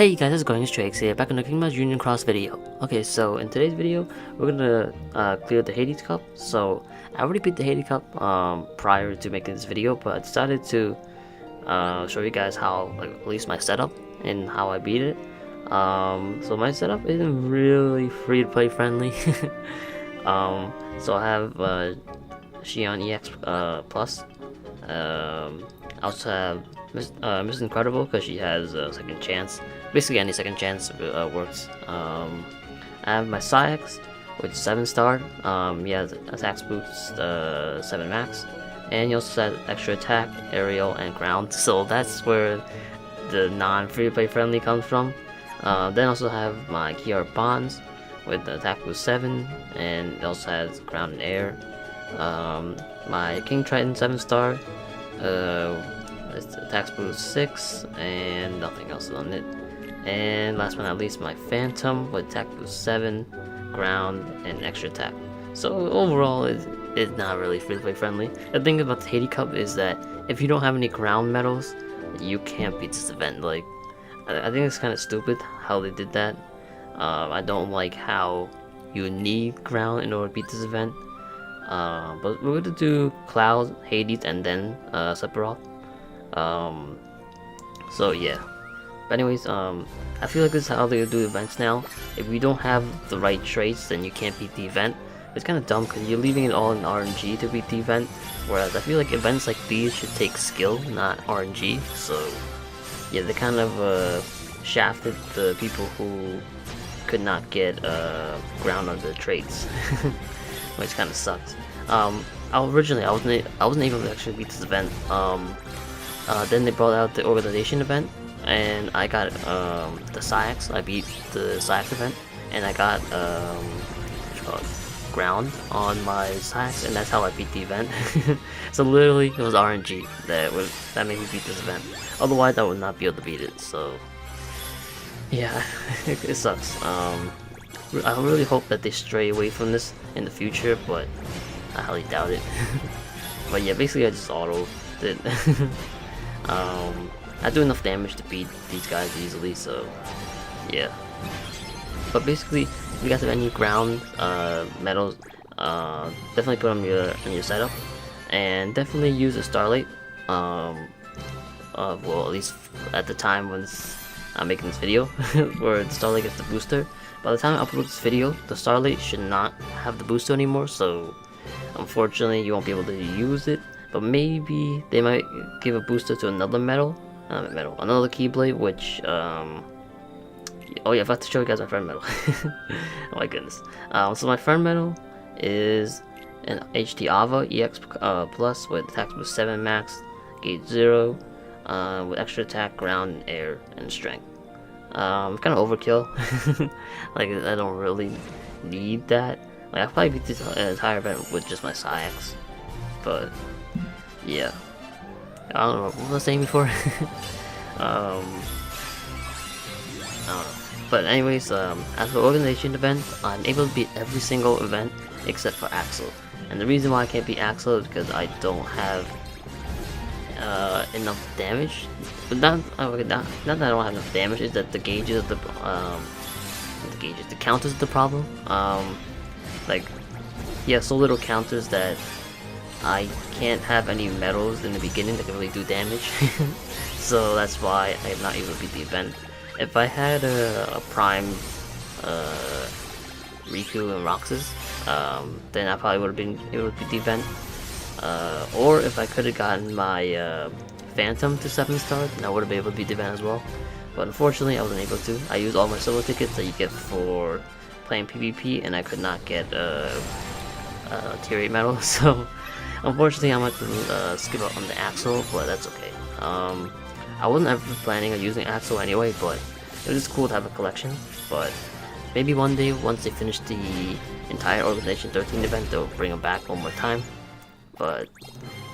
Hey guys, how's it going? It's Trieyx here, back in the Kingdom Hearts Union Cross video. Okay, so in today's video, we're gonna clear the Hades Cup. So I already beat the Hades Cup prior to making this video, but I decided to show you guys how, like, at least my setup and how I beat it. So my setup isn't really free-to-play friendly. So I have Xion EX Plus. I also have Miss Incredible because she has a second chance. Basically, any second chance works. I have my Trieyx with 7-star. He has attack boost 7 max, and he also has extra attack, aerial, and ground. So that's where the non-free-to-play friendly comes from. Then I also have my Kiara Bonds with the attack boost 7, and it also has ground and air. My King Triton 7-star. Attack boost 6 and nothing else on it. And last but not least, my Phantom with attack boost 7, ground, and extra attack. So overall, it's not really free-to-play friendly. The thing about the Hades Cup is that if you don't have any ground medals, you can't beat this event. Like, I think it's kind of stupid how they did that. I don't like how you need ground in order to beat this event. But we're gonna do Cloud, Hades, and then Sephiroth. So yeah. But anyways, I feel like this is how they do events now. If you don't have the right traits, then you can't beat the event. It's kind of dumb because you're leaving it all in RNG to beat the event. Whereas I feel like events like these should take skill, not RNG. So yeah, they kind of shafted the people who could not get ground on the traits, which kind of sucks. Originally I wasn't able to actually beat this event. Then they brought out the organization event, and I got the Trieyx. I beat the Trieyx event, and I got ground on my Trieyx, and that's how I beat the event. So literally, it was RNG that made me beat this event. Otherwise, I would not be able to beat it. So yeah, it sucks. I really hope that they stray away from this in the future, but I highly doubt it. But yeah, basically I just auto did. I do enough damage to beat these guys easily, so yeah. But basically, if you guys have any ground medals, definitely put them in your setup, and definitely use a Starlight. Well, at least at the time when I'm making this video, where the Starlight gets the booster. By the time I upload this video, the Starlight should not have the booster anymore, so unfortunately you won't be able to use it. But maybe they might give a booster to another another keyblade, which oh yeah, I forgot to show you guys my friend medal. Oh my goodness. So my friend medal is an HT Ava EX Plus with attack boost 7 max, gauge 0, with extra attack, ground, air, and strength. Kind of overkill. Like, I don't really need that. Like, I'll probably beat this entire event with just my Trieyx. But yeah, I don't know what was I saying before. I don't know. But anyways, as for organization event, I'm able to beat every single event except for Axel. And the reason why I can't beat Axel is because I don't have enough damage. But not that I don't have enough damage, is that the gauges of the counters of the problem. Like, yeah, so little counters that I can't have any medals in the beginning that can really do damage. So that's why I'm not able to beat the event. If I had a prime Riku and Roxas, then I probably would have been able to beat the event. Or if I could have gotten my Phantom to 7-star, then I would have been able to beat the event as well. But unfortunately, I wasn't able to. I used all my solo tickets that you get for playing PvP, and I could not get tier 8 medal. So unfortunately, I'm going to skip out on the Axel, but that's okay. I wasn't ever planning on using Axel anyway, but it was just cool to have a collection. But maybe one day, once they finish the entire Organization 13 event, they'll bring them back one more time. But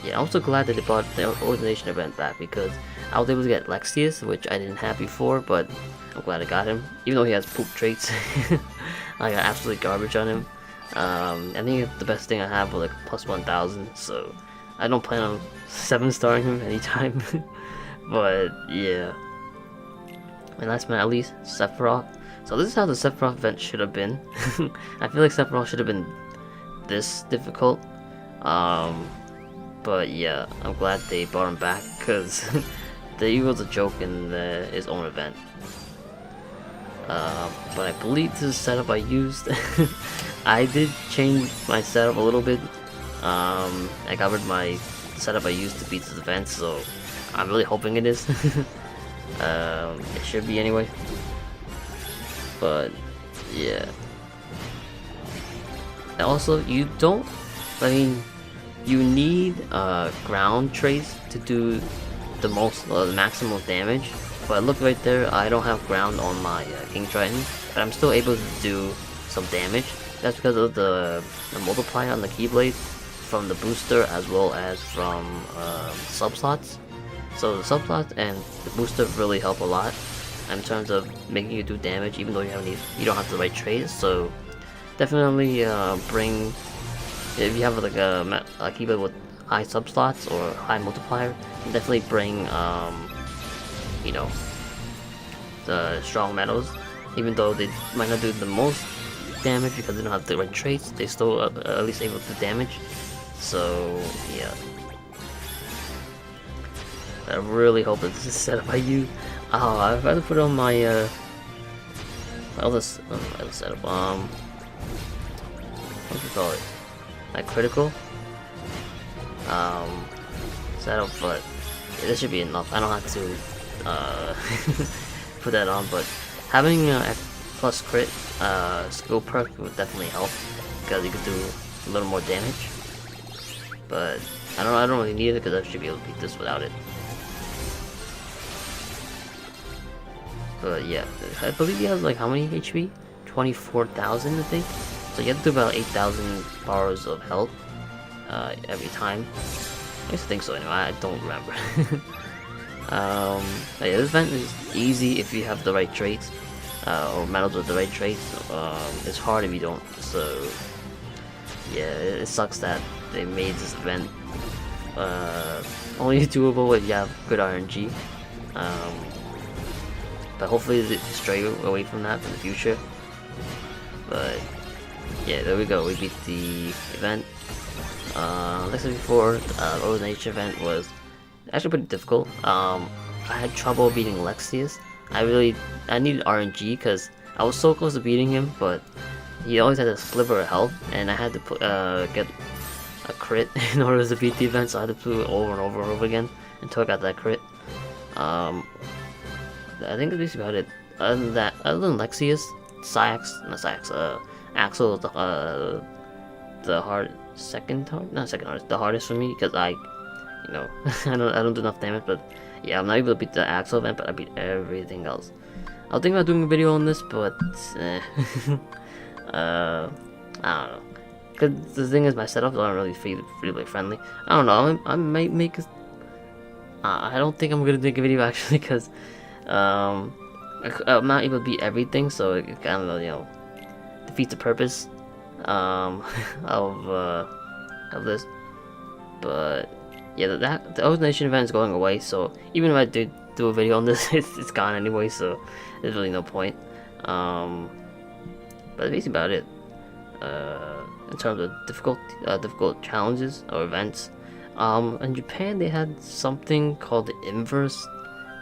yeah, I'm also glad that they brought the Organization event back, because I was able to get Lexius, which I didn't have before, but I'm glad I got him. Even though he has poop traits, I got absolutely garbage on him. I think the best thing I have was like plus 1000, so I don't plan on 7-starring him anytime. But yeah, And last but not least, Sephiroth. So this is how the Sephiroth event should have been. I feel like Sephiroth should have been this difficult. But yeah, I'm glad they brought him back because he was a joke in his own event. But I believe this is the setup I used. I did change my setup a little bit. I covered my setup I used to beat this event, so I'm really hoping it is. It should be anyway. But yeah. And also, you don't. I mean, you need ground traits to do the maximum damage. But look right there, I don't have ground on my King Triton, but I'm still able to do some damage. That's because of the multiplier on the keyblade from the booster as well as from subslots. So the subslots and the booster really help a lot in terms of making you do damage, even though you don't have the right traits. So definitely bring, if you have like a keyblade with high subslots or high multiplier, definitely bring you know, the strong medals. Even though they might not do the most damage because they don't have the right traits, they still at least able to do damage. So yeah, I really hope that this is set up by you. Oh, I'd rather put on my other setup. What do you call it? Like critical setup, but yeah, this should be enough. I don't have to put that on, but having plus crit skill perk would definitely help because you can do a little more damage. But I don't really need it because I should be able to beat this without it. But yeah, I believe he has like how many HP? 24,000, I think. So you have to do about 8,000 bars of health every time. I used to think so anyway. I don't remember. Yeah, this event is easy if you have the right traits, or medals with the right traits. It's hard if you don't. So yeah, it sucks that they made this event only doable if you have good RNG. But hopefully they stray away from that in the future. But yeah, there we go. We beat the event. Like I said before, the Origination event was actually pretty difficult. I had trouble beating Lexius. I needed RNG because I was so close to beating him, but he always had a sliver of health, and I had to get a crit in order to beat the event. So I had to do it over and over and over again until I got that crit. I think that's about it. Other than Lexius, Axel, the hardest for me because I don't do enough damage. But yeah, I'm not able to beat the Axel event, but I beat everything else. I was thinking about doing a video on this, but I don't know. Cause the thing is, my setups aren't really free-to-play friendly. I don't know. I might make I don't think I'm gonna make a video actually, because I'm not able to beat everything, so it kind of defeats the purpose of this. But yeah, the Origination event is going away, so even if I did do a video on this, it's gone anyway, so there's really no point. But that's basically about it. In terms of difficult challenges or events. In Japan they had something called the inverse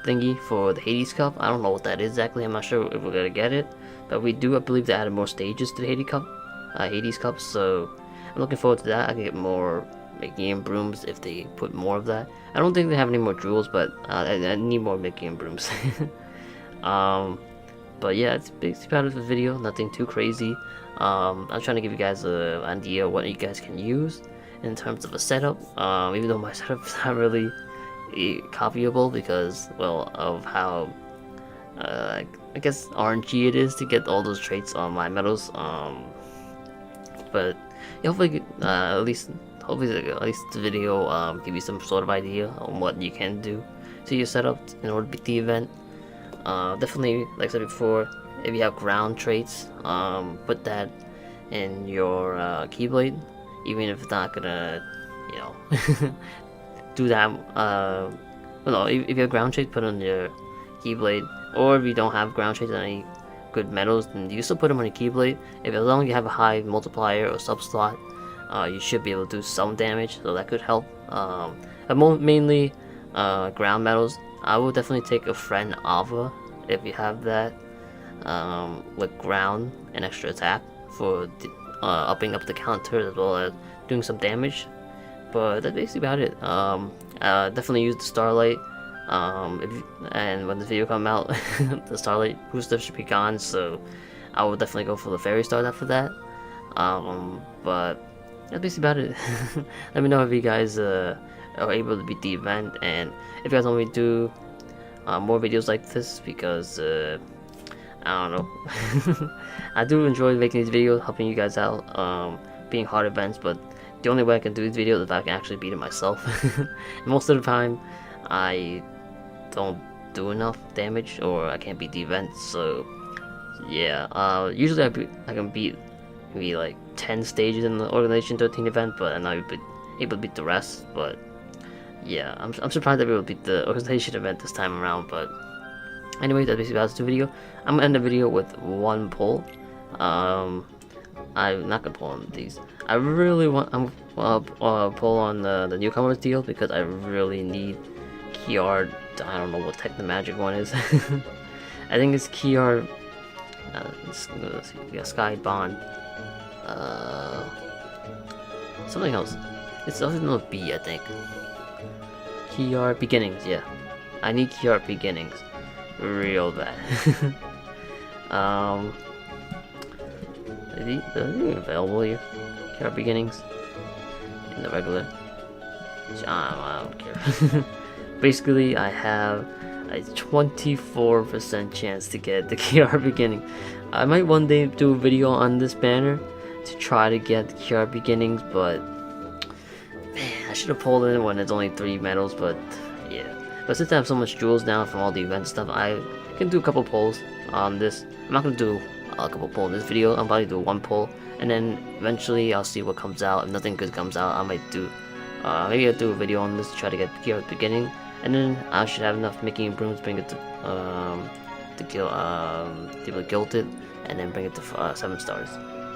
thingy for the Hades Cup. I don't know what that is exactly. I'm not sure if we're gonna get it, but we do. I believe they added more stages to the Hades Cup. So I'm looking forward to that. I can get more Mickey and brooms if they put more of that. I don't think they have any more jewels, but I need more Mickey and brooms. But yeah, it's basically part of the video. Nothing too crazy. I'm trying to give you guys an idea of what you guys can use in terms of a setup. Even though my setup's not really copyable because, well, of how I guess RNG it is to get all those traits on my medals. But yeah, hopefully at least the video give you some sort of idea on what you can do to your setup in order to beat the event. Definitely, like I said before, if you have ground traits, put that in your keyblade, even if it's not gonna, do that. If you have ground traits, put on your keyblade. Or if you don't have ground trades and any good metals, then you can still put them on your keyblade. If as long as you have a high multiplier or sub slot, you should be able to do some damage, so that could help. Mainly ground metals. I will definitely take a friend Ava if you have that, with ground and extra attack for upping up the counter as well as doing some damage. But that's basically about it. Definitely use the Starlight. And when the video come out, the Starlight booster should be gone, so I will definitely go for the Fairy Stars after that. But that's basically about it. Let me know if you guys are able to beat the event, and if you guys want me to do more videos like this, because I don't know. I do enjoy making these videos, helping you guys out, being hard events, but the only way I can do these videos is if I can actually beat it myself. Most of the time, I don't do enough damage, or I can't beat the event, so yeah. Usually I can beat maybe like 10 stages in the Organization 13 event, but I'm not able to beat the rest. But yeah, I'm surprised that we will beat the Organization event this time around. But anyway, that's basically about this video. I'm gonna end the video with one pull. I'm not gonna pull on these. I really want pull on the newcomers deal, because I really need Keyard. I don't know what type the magic one is. I think it's Keyard. Yeah, Sky Bond. Something else. It's something with B, I think. Keyard Beginnings. Yeah, I need Keyard Beginnings real bad. Is he available here? Keyard Beginnings in the regular. I don't care. Basically, I have a 24% chance to get the Keyard Beginning. I might one day do a video on this banner to try to get the Keyard Beginnings, but man, I should have pulled in when it's only 3 medals. But yeah, but since I have so much jewels now from all the event stuff, I can do a couple pulls on this. I'm not gonna do a couple pulls in this video. I'll probably do 1 pull, and then eventually I'll see what comes out. If nothing good comes out, I might do maybe I'll do a video on this to try to get the Keyard Beginning. And then I should have enough making brooms, bring it to gilt it, and then bring it to 7 stars.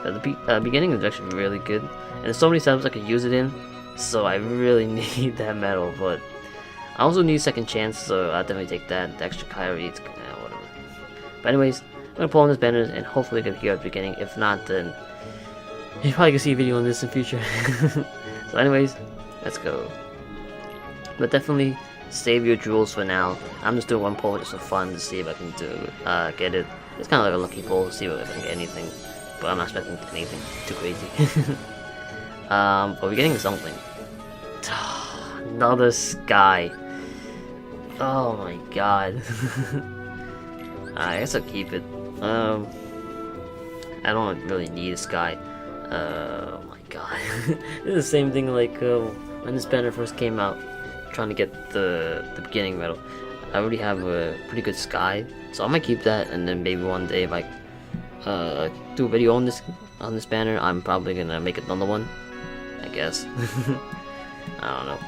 The beginning is actually really good, and there's so many setups I could use it in, so I really need that medal. But I also need second chance, so I'll definitely take that. The extra Kyrie, whatever. But anyways, I'm gonna pull on this banner and hopefully get here at the beginning. If not, then you probably can see a video on this in future. So anyways, let's go. But definitely save your jewels for now. I'm just doing 1 pull just for fun to see if I can get it. It's kind of like a lucky pull to see if I can get anything, but I'm not expecting anything too crazy. But we're getting something. Another sky. Oh my god. I guess I'll keep it. I don't really need a sky. Oh my god. This is the same thing like when this banner first came out, trying to get the beginning medal. I already have a pretty good sky, so I might keep that, and then maybe one day if I do a video on this banner, I'm probably gonna make another one, I guess. I don't know.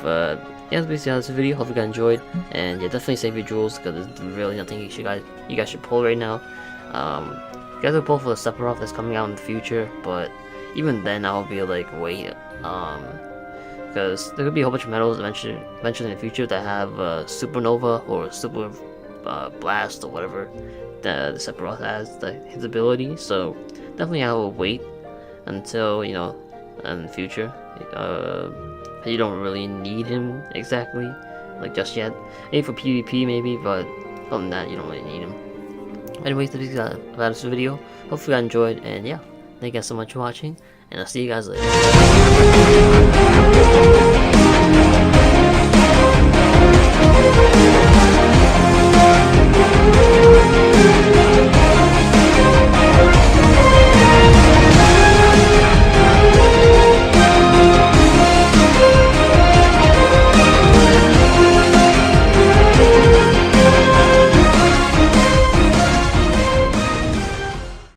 But yeah, that's basically how this video. Hope you guys enjoyed, and yeah, definitely save your jewels, because there's really nothing you guys should pull right now. You guys will pull for the Sephiroth that's coming out in the future, but even then I'll be like, wait, because there could be a whole bunch of medals eventually in the future that have Supernova or Super Blast or whatever the Sephiroth has, his ability. So definitely I will wait until, you know, in the future. You don't really need him exactly, like just yet. Maybe for PvP maybe, but other than that, you don't really need him. Anyways, that's about this video. Hopefully I enjoyed, and yeah, thank you guys so much for watching, and I'll see you guys later.